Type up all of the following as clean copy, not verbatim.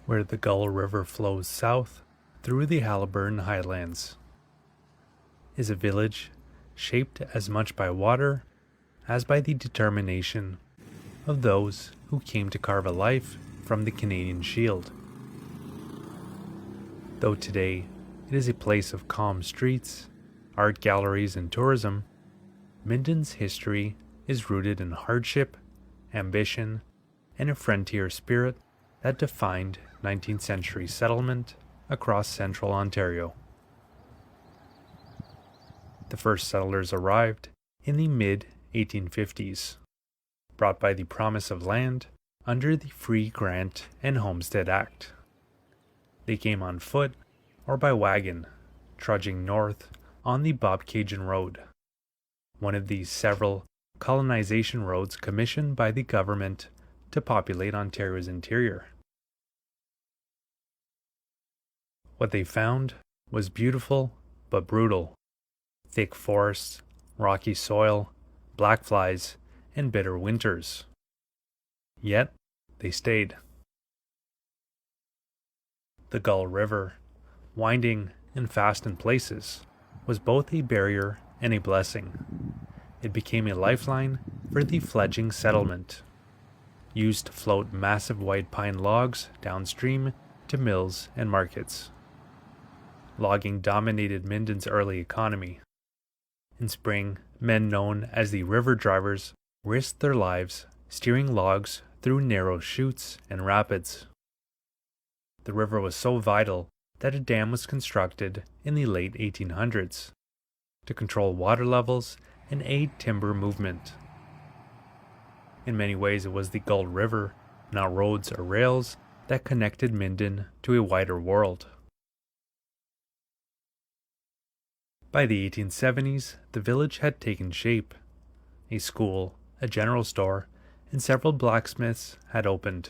where the Gull River flows south through the Halliburton Highlands, is a village shaped as much by water as by the determination of those who came to carve a life from the Canadian Shield. Though today it is a place of calm streets, art galleries, and tourism, Minden's history is rooted in hardship, ambition, and a frontier spirit that defined 19th century settlement across central Ontario. The first settlers arrived in the mid-1850s, brought by the promise of land under the Free Grant and Homestead Act. They came on foot or by wagon, trudging north on the Bobcaygeon Road, one of the several colonization roads commissioned by the government to populate Ontario's interior. What they found was beautiful but brutal: thick forests, rocky soil, black flies, and bitter winters. Yet, they stayed. The Gull River, winding and fast in places, was both a barrier and a blessing. It became a lifeline for the fledgling settlement, used to float massive white pine logs downstream to mills and markets. Logging dominated Minden's early economy. In spring, men known as the river drivers risked their lives steering logs through narrow chutes and rapids. The river was so vital that a dam was constructed in the late 1800s to control water levels and aid timber movement. In many ways, it was the Gull River, not roads or rails, that connected Minden to a wider world. By the 1870s, the village had taken shape. A school, a general store, and several blacksmiths had opened.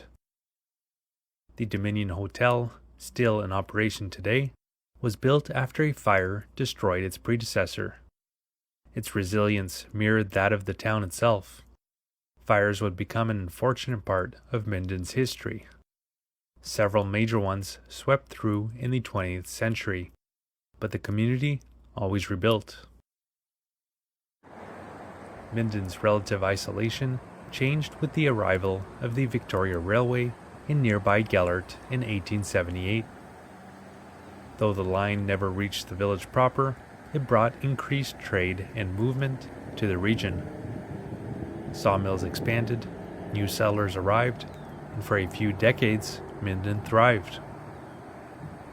The Dominion Hotel, still in operation today, was built after a fire destroyed its predecessor. Its resilience mirrored that of the town itself. Fires would become an unfortunate part of Minden's history. Several major ones swept through in the 20th century, but the community always rebuilt. Minden's relative isolation changed with the arrival of the Victoria Railway in nearby Gellert in 1878. Though the line never reached the village proper, it brought increased trade and movement to the region. Sawmills expanded, new settlers arrived, and for a few decades, Minden thrived.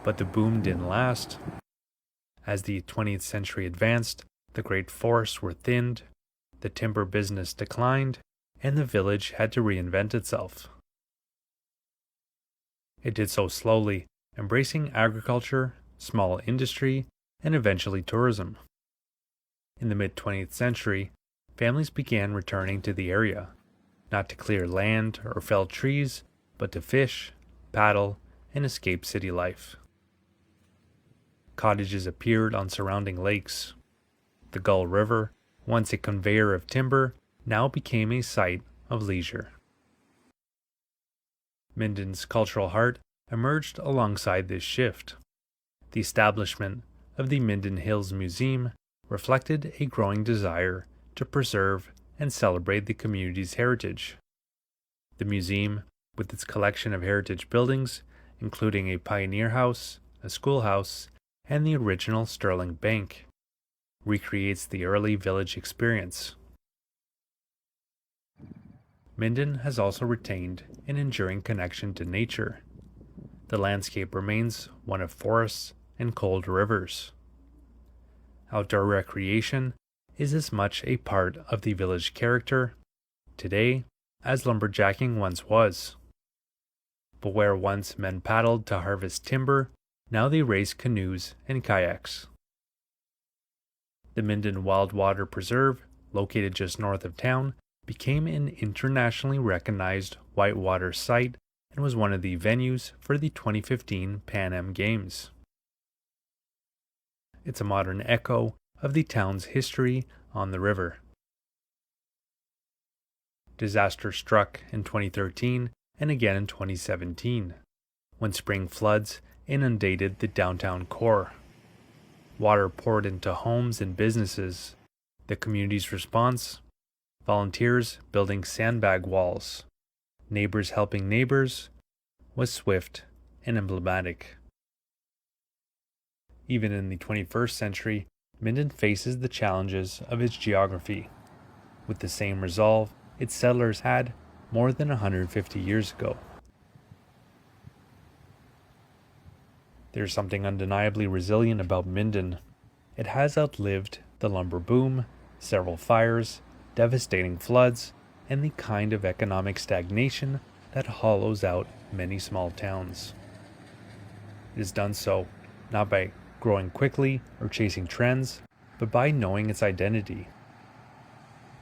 But the boom didn't last. As the 20th century advanced, the great forests were thinned, the timber business declined, and the village had to reinvent itself. It did so slowly, embracing agriculture, small industry, and eventually tourism. In the mid-20th century, families began returning to the area, not to clear land or fell trees, but to fish, paddle, and escape city life. Cottages appeared on surrounding lakes. The Gull River, once a conveyor of timber, now became a site of leisure. Minden's cultural heart emerged alongside this shift. The establishment of the Minden Hills Museum reflected a growing desire to preserve and celebrate the community's heritage. The museum, with its collection of heritage buildings, including a pioneer house, a schoolhouse, and the original Sterling Bank, recreates the early village experience. Minden has also retained an enduring connection to nature. The landscape remains one of forests and cold rivers. Outdoor recreation is as much a part of the village character today as lumberjacking once was. But where once men paddled to harvest timber, now they race canoes and kayaks. The Minden Wildwater Preserve, located just north of town, became an internationally recognized whitewater site and was one of the venues for the 2015 Pan Am Games. It's a modern echo of the town's history on the river. Disaster struck in 2013 and again in 2017, when spring floods inundated the downtown core. Water poured into homes and businesses. The community's response? Volunteers building sandbag walls, neighbors helping neighbors, was swift and emblematic. Even in the 21st century, Minden faces the challenges of its geography, with the same resolve its settlers had more than 150 years ago. There's something undeniably resilient about Minden. It has outlived the lumber boom, several fires, devastating floods, and the kind of economic stagnation that hollows out many small towns. It has done so not by growing quickly or chasing trends, but by knowing its identity.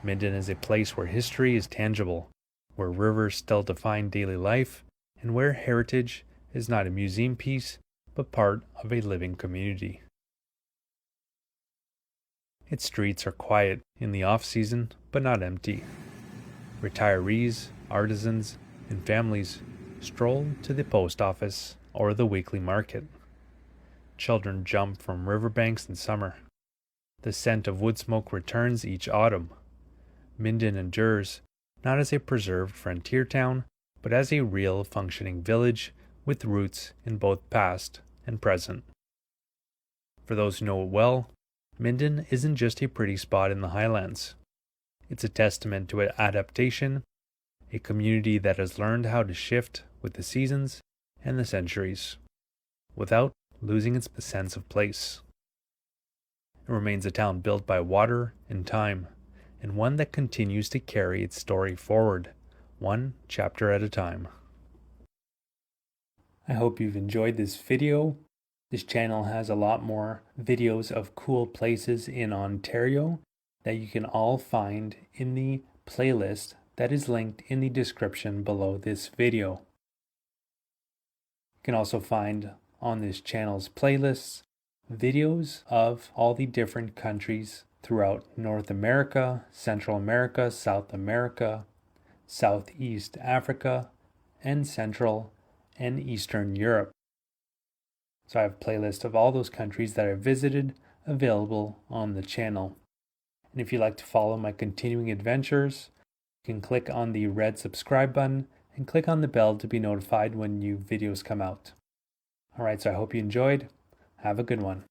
Minden is a place where history is tangible, where rivers still define daily life, and where heritage is not a museum piece, but part of a living community. Its streets are quiet in the off-season, but not empty. Retirees, artisans, and families stroll to the post office or the weekly market. Children jump from riverbanks in summer. The scent of wood smoke returns each autumn. Minden endures, not as a preserved frontier town, but as a real functioning village with roots in both past and present. For those who know it well, Minden isn't just a pretty spot in the highlands. It's a testament to adaptation, a community that has learned how to shift with the seasons and the centuries, without losing its sense of place. It remains a town built by water and time, and one that continues to carry its story forward, one chapter at a time. I hope you've enjoyed this video. This channel has a lot more videos of cool places in Ontario that you can all find in the playlist that is linked in the description below this video. You can also find on this channel's playlists videos of all the different countries throughout North America, Central America, South America, Southeast Africa, and Central and Eastern Europe. So I have a playlist of all those countries that I've visited available on the channel. And if you'd like to follow my continuing adventures, you can click on the red subscribe button and click on the bell to be notified when new videos come out. Alright, so I hope you enjoyed. Have a good one.